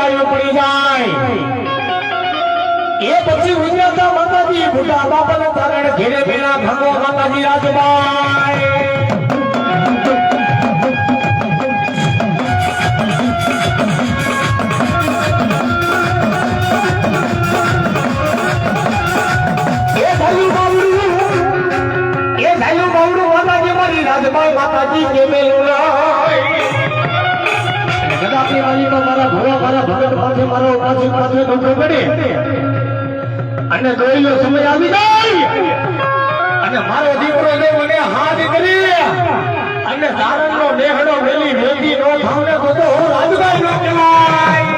ગાયો પડી જાય એ પછી ઉજ્જતા માતાજી બુઢા બાપાને તારણ ઘેરે ભેરા ભગવો માતાજી રાજબાઈ રાજબાઈ માતાજી કેમેલું ગદાપી વાલી તો મારા ભોળા મારા ભગત પાસે મારો ઉપાસી પાસે ડૂબો પડે અને જોઈલો સમય આવી જાય અને મારો દીકરો જો મને હાથ કરી અને તારણનો નેહડો વેલી વેલી નો ભાવને તો હું રાજબાઈ નો કહેવાય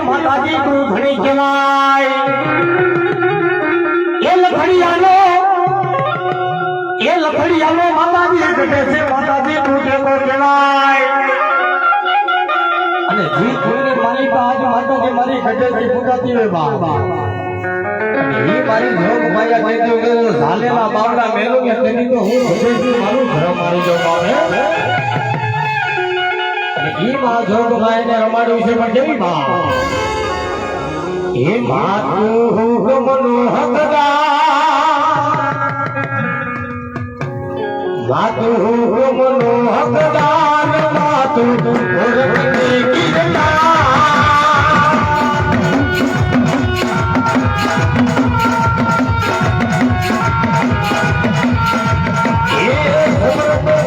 માતાજી તું ઘણી કહેવાય એ લખડિયાનો માતાજી ઘટે છે માતાજી તું કેવો કહેવાય અને જી થોડી મારી આજ માતાજી મારી ઘટે છે પૂજાતી હોય બા એ મારી જોગ માયા કહેજો કે ઝાલેલા બાવડા મેલો કે તેની તો હું ઘટેથી મારું ઘર મારી જાઉં આવે એ માં જોગ ભાઈને રમાડ્યું છે પણ કેવી બા એ માતું હુકમનો હકદાર માતું હુકમનો હકદાર માતું ઓરખની કીધા એ ખબર તો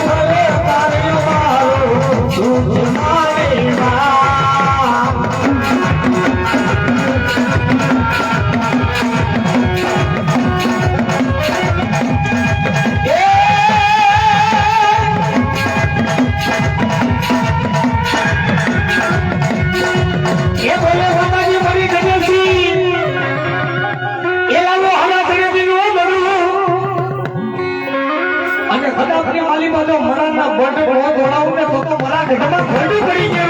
ભલે તારે મારો તું મારી પડી